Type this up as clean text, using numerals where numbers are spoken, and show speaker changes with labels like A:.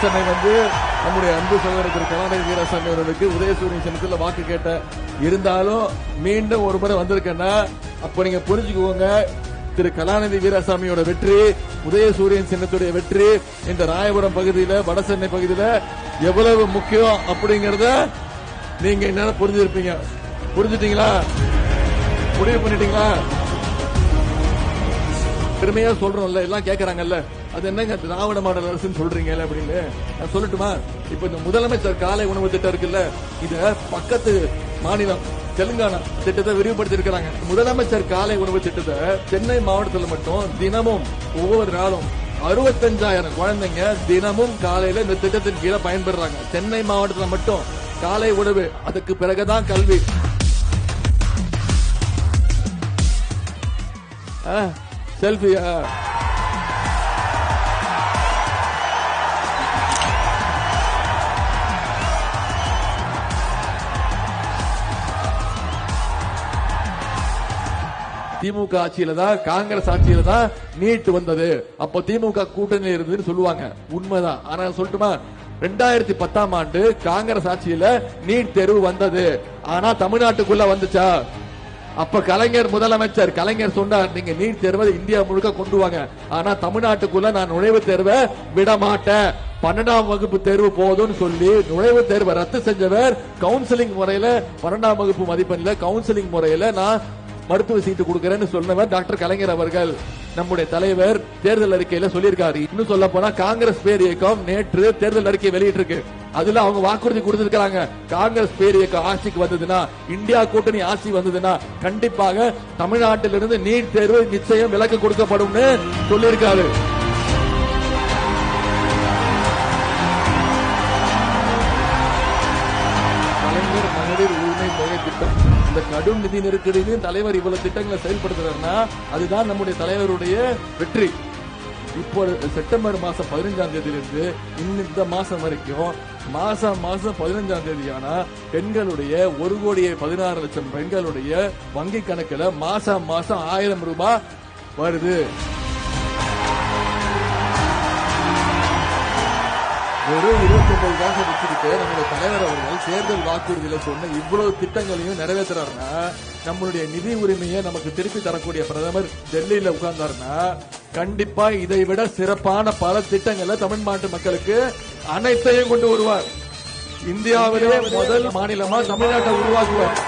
A: வடசென்னை வந்து நம்முடைய அன்பு சகோதரர் திரு கலாநிதி வீராசாமி அவர்களுக்கு உதயசூரியன் சின்னத்தில் வாக்கு கேட்ட இருந்தாலும் மீண்டும் ஒரு முறை வந்திருக்கேன்னா அப்ப நீங்க புரிஞ்சுக்குவோங்க, திரு கலாநிதி வீராசாமியோட வெற்றி, உதயசூரியன் சின்னத்துடைய வெற்றி இந்த ராயபுரம் பகுதியில் வடசென்னை பகுதியில் எவ்வளவு முக்கியம் அப்படிங்கறத நீங்க என்ன புரிஞ்சிருப்பீங்க. புரிஞ்சுட்டீங்களா? முடிவு பண்ணிட்டீங்களா? பெருமையா சொல்றோம்ல, எல்லாம் கேட்கறாங்கல்ல, அது என்னங்க திராவிட மாடல் அரசுன்னு சொல்றீங்க அப்படின்னு நான் சொல்லட்டுமா? இப்ப இந்த முதலமைச்சர் காலை உணவு திட்டம் இருக்குல்ல, இத பக்கத்து மாநிலம் தெலுங்கானா திட்டத்தை விரிவுபடுத்தி இருக்கிறாங்க. முதலமைச்சர் காலை உணவு திட்டத்தை சென்னை மாவட்டத்தில் மட்டும் தினமும் ஒவ்வொரு நாளும் 65,000 குழந்தைங்க தினமும் காலையில இந்த திட்டத்தின் கீழே பயன்பெறாங்க. சென்னை மாவட்டத்தில் மட்டும் காலை உணவு, அதுக்கு பிறகுதான் கல்வி. செல்ஃபியா? திமுக ஆட்சியில தான், காங்கிரஸ் ஆட்சியில தான் நீட் வந்தது. அப்போ திமுக கூட்டணி இருந்ததுன்னு சொல்லுவாங்க, உண்மைதான். ஆனா சொல்லட்டுமா, 2010ஆம் ஆண்டு காங்கிரஸ் ஆட்சியில நீட் தேர்வு வந்தது. ஆனா தமிழ்நாட்டுக்குள்ள வந்துச்சா? அப்ப கலைஞர் முதலமைச்சர் கலைஞர் சொன்னார், நீங்க நீட் தேர்வை இந்தியா முழுக்க கொண்டு வாங்க, ஆனா தமிழ்நாட்டுக்குள்ள நான் நுழைவுத் தேர்வை விட மாட்டேன், 12ஆம் வகுப்பு தேர்வு போதும்னு சொல்லி நுழைவுத் தேர்வை ரத்து செஞ்சவர் கவுன்சிலிங் முறையில 12ஆம் வகுப்பு மதிப்பெண்ல கவுன்சிலிங் முறையில நான் மருத்துவ சீட்டு கொடுக்கிறேன்னு சொன்னவர் டாக்டர் கலைஞர் அவர்கள். நம்முடைய தலைவர் தேர்தல் அறிக்கையில சொல்லியிருக்காரு. இன்னும் சொல்ல போனா காங்கிரஸ் பேர் இயக்கம் நேற்று தேர்தல் அறிக்கை வெளியிட்டு இருக்கு. அதுல அவங்க வாக்குறுதி கொடுத்திருக்காங்க, காங்கிரஸ் பேர் இயக்கம் ஆட்சிக்கு வந்ததுன்னா, இந்தியா கூட்டணி ஆட்சி வந்ததுன்னா கண்டிப்பாக தமிழ்நாட்டிலிருந்து நீட் தேர்வு நிச்சயம் விலக்கு கொடுக்கப்படும் சொல்லியிருக்காரு. கலைஞர் மகளிர் உரிமை தொகை திட்டம், இந்த கடும் நிதி நெருக்கடியிலும் தலைவர் இவ்வளவு திட்டங்களை செயல்படுத்துறாருன்னா அதுதான் நம்முடைய தலைவருடைய வெற்றி. இப்போ செப்டம்பர் மாசம் 15ஆம் தேதியிலிருந்து இந்த மாசம் வரைக்கும் மாசம் 15ஆம் தேதியான பெண்களுடைய 1,16,00,000 பெண்களுடைய வங்கி கணக்குல மாசம் 1000 ரூபாய் வருது. வெறும் 29 காசு வச்சுக்கிட்டு நம்முடைய தலைவர் அவர்கள் தேர்தல் வாக்குறுதியில சொன்ன இவ்வளவு திட்டங்களையும் நிறைவேற்றுறாருன்னா, நம்மளுடைய நிதி உரிமையை நமக்கு திருப்பி தரக்கூடிய பிரதமர் டெல்லியில உட்கார்ந்தாருன்னா கண்டிப்பா இதை விட சிறப்பான பல திட்டங்களை தமிழ்நாட்டு மக்களுக்கு அனைத்தையும் கொண்டு வருவார். இந்தியாவிலே முதல் மாநிலமா தமிழ்நாட்டை உருவாக்குவார்.